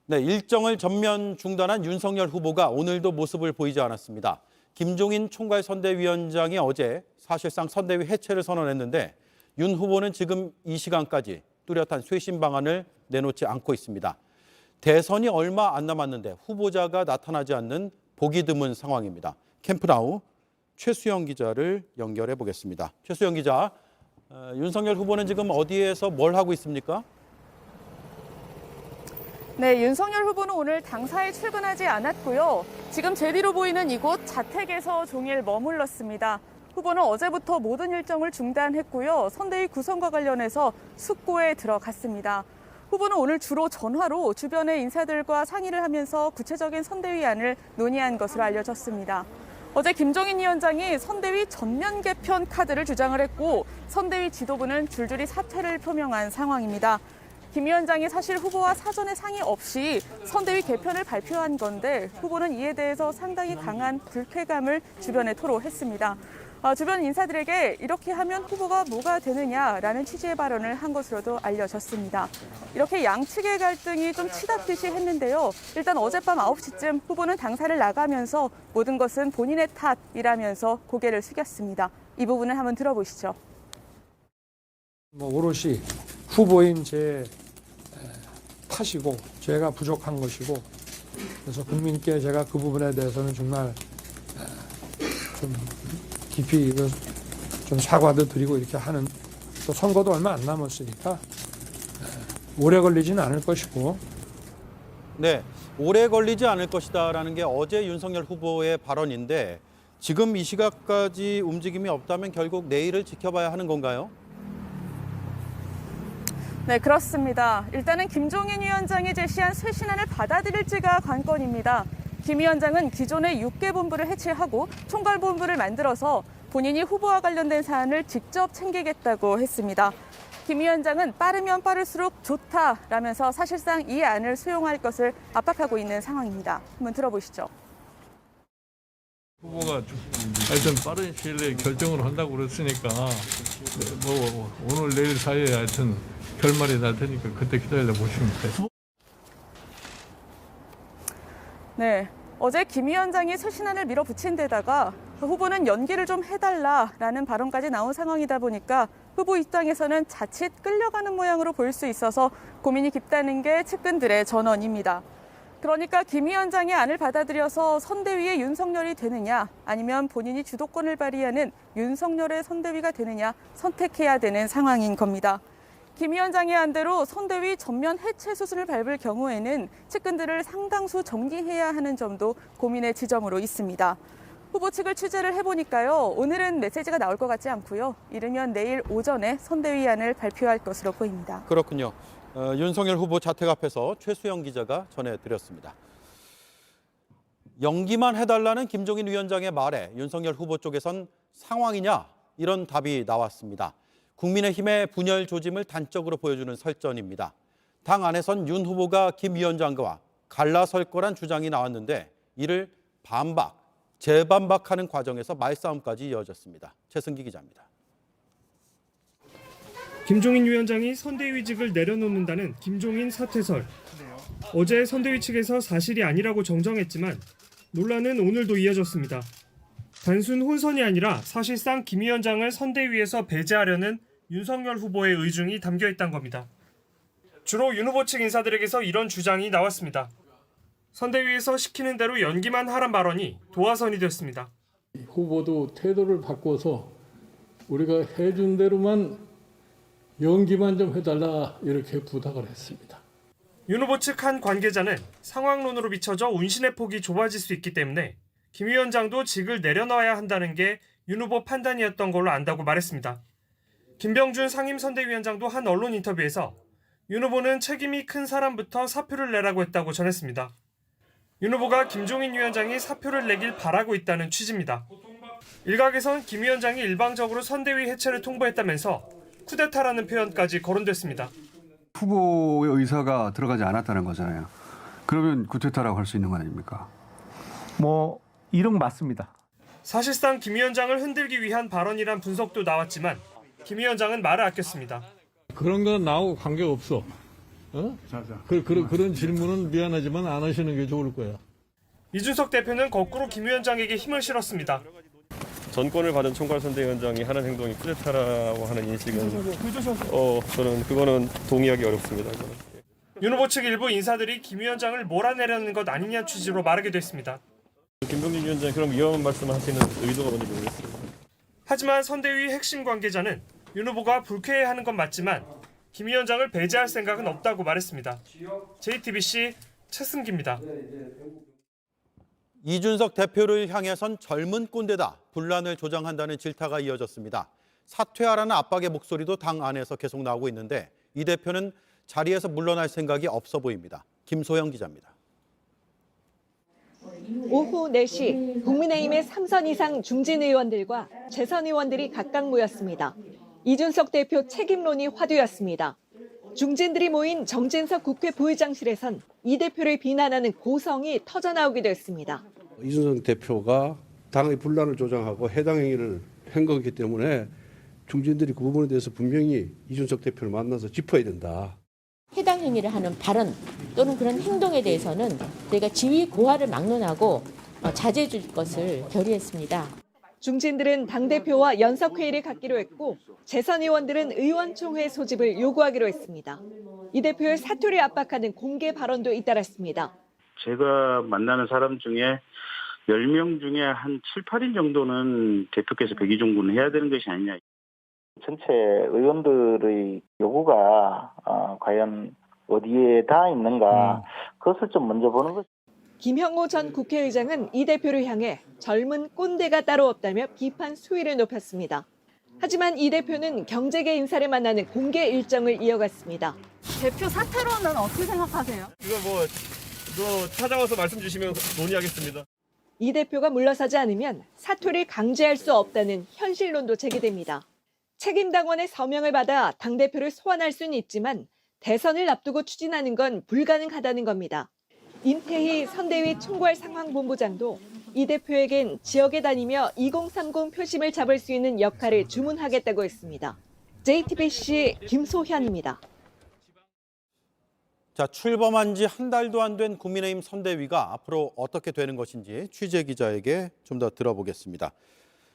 네, 일정을 전면 중단한 윤석열 후보가 오늘도 모습을 보이지 않았습니다. 김종인 총괄선대위원장이 어제 사실상 선대위 해체를 선언했는데 윤 후보는 지금 이 시간까지 뚜렷한 쇄신 방안을 내놓지 않고 있습니다. 대선이 얼마 안 남았는데 후보자가 나타나지 않는 보기 드문 상황입니다. 캠프나우 최수영 기자를 연결해 보겠습니다. 최수영 기자, 윤석열 후보는 지금 어디에서 뭘 하고 있습니까? 네, 윤석열 후보는 오늘 당사에 출근하지 않았고요. 지금 제 뒤로 보이는 이곳 자택에서 종일 머물렀습니다. 후보는 어제부터 모든 일정을 중단했고요. 선대위 구성과 관련해서 숙고에 들어갔습니다. 후보는 오늘 주로 전화로 주변의 인사들과 상의를 하면서 구체적인 선대위안을 논의한 것으로 알려졌습니다. 어제 김종인 위원장이 선대위 전면 개편 카드를 주장을 했고 선대위 지도부는 줄줄이 사퇴를 표명한 상황입니다. 김 위원장이 사실 후보와 사전에 상의 없이 선대위 개편을 발표한 건데 후보는 이에 대해서 상당히 강한 불쾌감을 주변에 토로했습니다. 주변 인사들에게 이렇게 하면 후보가 뭐가 되느냐라는 취지의 발언을 한 것으로도 알려졌습니다. 이렇게 양측의 갈등이 좀 치닫듯이 했는데요. 일단 어젯밤 9시쯤 후보는 당사를 나가면서 모든 것은 본인의 탓이라면서 고개를 숙였습니다. 이 부분을 한번 들어보시죠. 오롯이 후보인 제 탓이고 제가 부족한 것이고 그래서 국민께 제가 그 부분에 대해서는 정말 좀 깊이 좀 사과도 드리고 이렇게 하는 또 선거도 얼마 안 남았으니까 오래 걸리지는 않을 것이고. 네, 오래 걸리지 않을 것이다라는 게 어제 윤석열 후보의 발언인데 지금 이 시각까지 움직임이 없다면 결국 내일을 지켜봐야 하는 건가요? 네, 그렇습니다. 일단은 김종인 위원장이 제시한 쇄신안을 받아들일지가 관건입니다. 김 위원장은 기존의 6개 본부를 해체하고 총괄본부를 만들어서 본인이 후보와 관련된 사안을 직접 챙기겠다고 했습니다. 김 위원장은 빠르면 빠를수록 좋다라면서 사실상 이 안을 수용할 것을 압박하고 있는 상황입니다. 한번 들어보시죠. 후보가 하여튼 빠른 시일 내에 결정을 한다고 그랬으니까 뭐 오늘 내일 사이에 하여튼 결말이 날 테니까 그때 기다려 보시면 돼요. 네, 어제 김 위원장이 쇄신안을 밀어붙인 데다가 후보는 연기를 좀 해달라라는 발언까지 나온 상황이다 보니까 후보 입장에서는 자칫 끌려가는 모양으로 보일 수 있어서 고민이 깊다는 게 측근들의 전언입니다. 그러니까 김 위원장의 안을 받아들여서 선대위의 윤석열이 되느냐 아니면 본인이 주도권을 발휘하는 윤석열의 선대위가 되느냐 선택해야 되는 상황인 겁니다. 김 위원장의 안대로 선대위 전면 해체 수순을 밟을 경우에는 측근들을 상당수 정리해야 하는 점도 고민의 지점으로 있습니다. 후보 측을 취재를 해보니까요. 오늘은 메시지가 나올 것 같지 않고요. 이르면 내일 오전에 선대위안을 발표할 것으로 보입니다. 그렇군요. 윤석열 후보 자택 앞에서 최수영 기자가 전해드렸습니다. 연기만 해달라는 김종인 위원장의 말에 윤석열 후보 쪽에선 상황이냐 이런 답이 나왔습니다. 국민의힘의 분열 조짐을 단적으로 보여주는 설전입니다. 당 안에선 윤 후보가 김 위원장과 갈라설 거란 주장이 나왔는데 이를 반박, 재반박하는 과정에서 말싸움까지 이어졌습니다. 최승기 기자입니다. 김종인 위원장이 선대위직을 내려놓는다는 김종인 사퇴설. 어제 선대위 측에서 사실이 아니라고 정정했지만 논란은 오늘도 이어졌습니다. 단순 혼선이 아니라 사실상 김 위원장을 선대위에서 배제하려는 윤석열 후보의 의중이 담겨 있다는 겁니다. 주로 윤 후보 측 인사들에게서 이런 주장이 나왔습니다. 선대위에서 시키는 대로 연기만 하란 발언이 도화선이 됐습니다. 후보도 태도를 바꿔서 우리가 해준 대로만 연기만 좀 해달라 이렇게 부탁을 했습니다. 윤 후보 측 한 관계자는 상황론으로 비춰져 운신의 폭이 좁아질 수 있기 때문에 김 위원장도 직을 내려놔야 한다는 게 윤 후보 판단이었던 걸로 안다고 말했습니다. 김병준 상임선대위원장도 한 언론 인터뷰에서 윤 후보는 책임이 큰 사람부터 사표를 내라고 했다고 전했습니다. 윤 후보가 김종인 위원장이 사표를 내길 바라고 있다는 취지입니다. 일각에선 김 위원장이 일방적으로 선대위 해체를 통보했다면서 쿠데타라는 표현까지 거론됐습니다. 후보의 의사가 들어가지 않았다는 거잖아요. 그러면 쿠데타라고 할 수 있는 거 아닙니까? 이런 거 맞습니다. 사실상 김 위원장을 흔들기 위한 발언이란 분석도 나왔지만 김 위원장은 말을 아꼈습니다. 그런 건 나하고 관계없어. 그런 질문은 미안하지만 안 하시는 게 좋을 거야. 이준석 대표는 거꾸로 김 위원장에게 힘을 실었습니다. 전권을 받은 총괄선대위원장이 하는 행동이 쿠데타라고 하는 인식은 저는 그거는 동의하기 어렵습니다. 윤 후보 측 일부 인사들이 김 위원장을 몰아내려는 것 아니냐 취지로 말하기도 했습니다. 김종인 위원장이 그런 위험한 말씀하시는 의도가 뭔지 모르겠습니다. 하지만 선대위 핵심 관계자는 윤 후보가 불쾌해하는 건 맞지만 김 위원장을 배제할 생각은 없다고 말했습니다. JTBC 최승기입니다. 이준석 대표를 향해선 젊은 꼰대다, 분란을 조장한다는 질타가 이어졌습니다. 사퇴하라는 압박의 목소리도 당 안에서 계속 나오고 있는데 이 대표는 자리에서 물러날 생각이 없어 보입니다. 김소영 기자입니다. 오후 4시 국민의힘의 3선 이상 중진 의원들과 재선 의원들이 각각 모였습니다. 이준석 대표 책임론이 화두였습니다. 중진들이 모인 정진석 국회 부의장실에선 이 대표를 비난하는 고성이 터져나오기도 했습니다. 이준석 대표가 당의 분란을 조장하고 해당 행위를 한 거기 때문에 중진들이 그 부분에 대해서 분명히 이준석 대표를 만나서 짚어야 된다. 해당 행위를 하는 발언 또는 그런 행동에 대해서는 저희가 지위 고하를 막론하고 자제해 줄 것을 결의했습니다. 중진들은 당대표와 연석회의를 갖기로 했고 재선 의원들은 의원총회 소집을 요구하기로 했습니다. 이 대표의 사퇴를 압박하는 공개 발언도 잇따랐습니다. 제가 만나는 사람 중에 10명 중에 한 7, 8인 정도는 대표께서 백의종군을 해야 되는 것이 아니냐. 전체 의원들의 요구가 과연 어디에 닿아 있는가 그것을 좀 먼저 보는 것. 김형호 전 국회의장은 이 대표를 향해 젊은 꼰대가 따로 없다며 비판 수위를 높였습니다. 하지만 이 대표는 경제계 인사를 만나는 공개 일정을 이어갔습니다. 대표 사퇴로는 어떻게 생각하세요? 이거 찾아와서 말씀 주시면 논의하겠습니다. 이 대표가 물러서지 않으면 사퇴를 강제할 수 없다는 현실론도 제기됩니다. 책임당원의 서명을 받아 당대표를 소환할 수는 있지만 대선을 앞두고 추진하는 건 불가능하다는 겁니다. 임태희 선대위 총괄상황본부장도 이 대표에겐 지역에 다니며 2030 표심을 잡을 수 있는 역할을 주문하겠다고 했습니다. JTBC 김소현입니다. 자, 출범한 지 한 달도 안 된 국민의힘 선대위가 앞으로 어떻게 되는 것인지 취재 기자에게 좀 더 들어보겠습니다.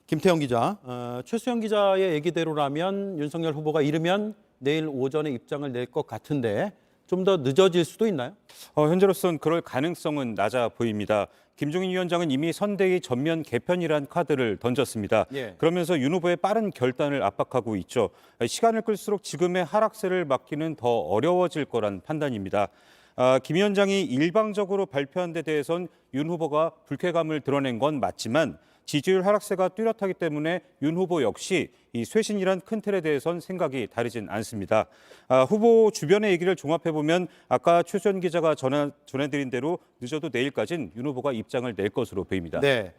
김태형 기자, 최수영 기자의 얘기대로라면 윤석열 후보가 이르면 내일 오전에 입장을 낼 것 같은데 좀 더 늦어질 수도 있나요? 현재로선 그럴 가능성은 낮아 보입니다. 김종인 위원장은 이미 선대위 전면 개편이란 카드를 던졌습니다. 예. 그러면서 윤 후보의 빠른 결단을 압박하고 있죠. 시간을 끌수록 지금의 하락세를 막기는 더 어려워질 거란 판단입니다. 김 위원장이 일방적으로 발표한 데 대해선 윤 후보가 불쾌감을 드러낸 건 맞지만 지지율 하락세가 뚜렷하기 때문에 윤 후보 역시 이 쇄신이란 큰 틀에 대해선 생각이 다르진 않습니다. 후보 주변의 얘기를 종합해보면 아까 최수연 기자가 전해드린 대로 늦어도 내일까지는 윤 후보가 입장을 낼 것으로 보입니다. 네,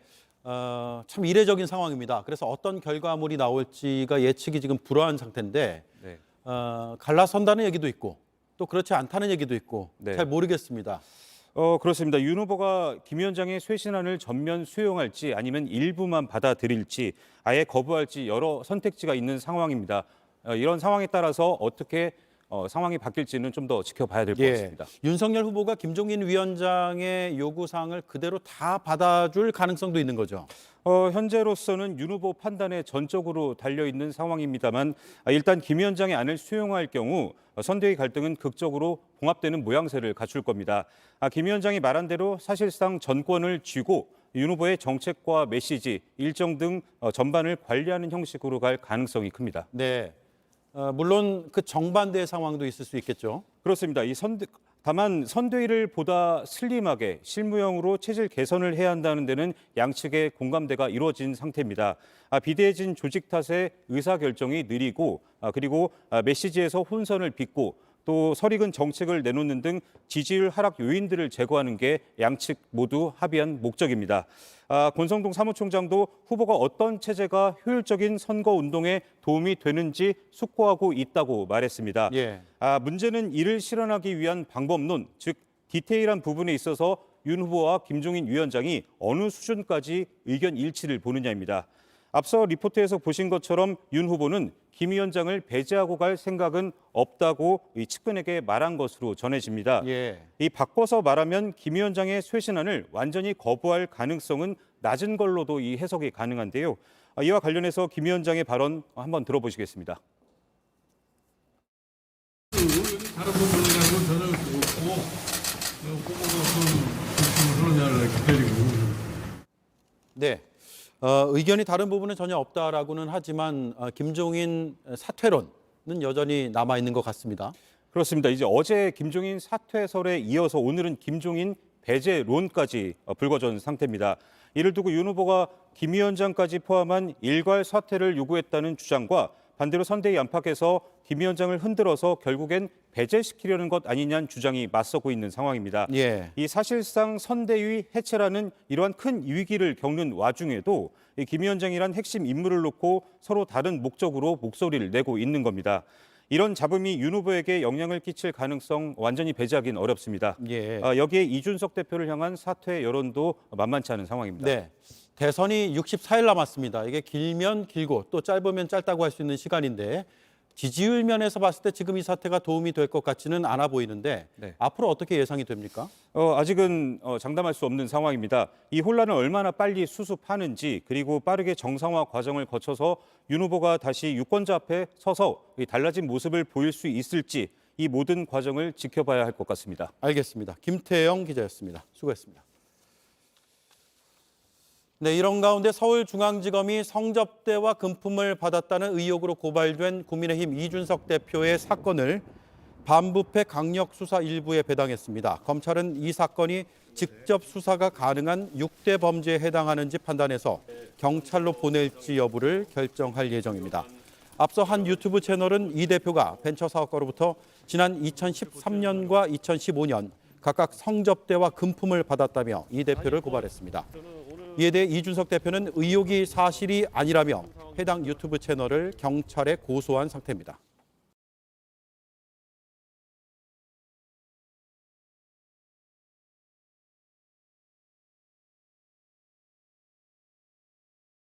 참 이례적인 상황입니다. 그래서 어떤 결과물이 나올지가 예측이 지금 불허한 상태인데 네. 갈라선다는 얘기도 있고 또 그렇지 않다는 얘기도 있고 네. 잘 모르겠습니다. 그렇습니다. 윤 후보가 김 위원장의 쇄신안을 전면 수용할지 아니면 일부만 받아들일지 아예 거부할지 여러 선택지가 있는 상황입니다. 이런 상황에 따라서 어떻게 상황이 바뀔지는 좀 더 지켜봐야 될 것 같습니다. 윤석열 후보가 김종인 위원장의 요구사항을 그대로 다 받아줄 가능성도 있는 거죠. 현재로서는 윤 후보 판단에 전적으로 달려있는 상황입니다만 일단 김 위원장의 안을 수용할 경우 선대위 갈등은 극적으로 봉합되는 모양새를 갖출 겁니다. 김 위원장이 말한 대로 사실상 전권을 쥐고 윤 후보의 정책과 메시지, 일정 등 전반을 관리하는 형식으로 갈 가능성이 큽니다. 네, 물론 그 정반대의 상황도 있을 수 있겠죠. 그렇습니다. 다만 선대위를 보다 슬림하게 실무형으로 체질 개선을 해야 한다는 데는 양측의 공감대가 이루어진 상태입니다. 비대해진 조직 탓에 의사결정이 느리고 그리고 메시지에서 혼선을 빚고 또 설익은 정책을 내놓는 등 지지율 하락 요인들을 제거하는 게 양측 모두 합의한 목적입니다. 권성동 사무총장도 후보가 어떤 체제가 효율적인 선거 운동에 도움이 되는지 숙고하고 있다고 말했습니다. 예. 문제는 이를 실현하기 위한 방법론, 즉 디테일한 부분에 있어서 윤 후보와 김종인 위원장이 어느 수준까지 의견 일치를 보느냐입니다. 앞서 리포트에서 보신 것처럼 윤 후보는 김 위원장을 배제하고 갈 생각은 없다고 이 측근에게 말한 것으로 전해집니다. 예. 이 바꿔서 말하면 김 위원장의 쇄신안을 완전히 거부할 가능성은 낮은 걸로도 이 해석이 가능한데요. 이와 관련해서 김 위원장의 발언 한번 들어보시겠습니다. 다른 부분이라고 저는 없고 후보가 그런 날을 기다리고. 네. 의견이 다른 부분은 전혀 없다라고는 하지만 김종인 사퇴론은 여전히 남아 있는 것 같습니다. 그렇습니다. 이제 어제 김종인 사퇴설에 이어서 오늘은 김종인 배제론까지 불거진 상태입니다. 이를 두고 윤 후보가 김 위원장까지 포함한 일괄 사퇴를 요구했다는 주장과 반대로 선대위 안팎에서 김 위원장을 흔들어서 결국엔 배제시키려는 것 아니냐는 주장이 맞서고 있는 상황입니다. 예. 이 사실상 선대위 해체라는 이러한 큰 위기를 겪는 와중에도 이 김 위원장이란 핵심 인물을 놓고 서로 다른 목적으로 목소리를 내고 있는 겁니다. 이런 잡음이 윤 후보에게 영향을 끼칠 가능성 완전히 배제하기는 어렵습니다. 예. 여기에 이준석 대표를 향한 사퇴 여론도 만만치 않은 상황입니다. 네. 대선이 64일 남았습니다. 이게 길면 길고 또 짧으면 짧다고 할 수 있는 시간인데 지지율 면에서 봤을 때 지금 이 사태가 도움이 될 것 같지는 않아 보이는데 네. 앞으로 어떻게 예상이 됩니까? 아직은 장담할 수 없는 상황입니다. 이 혼란을 얼마나 빨리 수습하는지 그리고 빠르게 정상화 과정을 거쳐서 윤 후보가 다시 유권자 앞에 서서 달라진 모습을 보일 수 있을지 이 모든 과정을 지켜봐야 할 것 같습니다. 알겠습니다. 김태영 기자였습니다. 수고했습니다. 네, 이런 가운데 서울중앙지검이 성접대와 금품을 받았다는 의혹으로 고발된 국민의힘 이준석 대표의 사건을 반부패 강력수사 일부에 배당했습니다. 검찰은 이 사건이 직접 수사가 가능한 6대 범죄에 해당하는지 판단해서 경찰로 보낼지 여부를 결정할 예정입니다. 앞서 한 유튜브 채널은 이 대표가 벤처사업가로부터 지난 2013년과 2015년 각각 성접대와 금품을 받았다며 이 대표를 고발했습니다. 이에 대해 이준석 대표는 의혹이 사실이 아니라며 해당 유튜브 채널을 경찰에 고소한 상태입니다.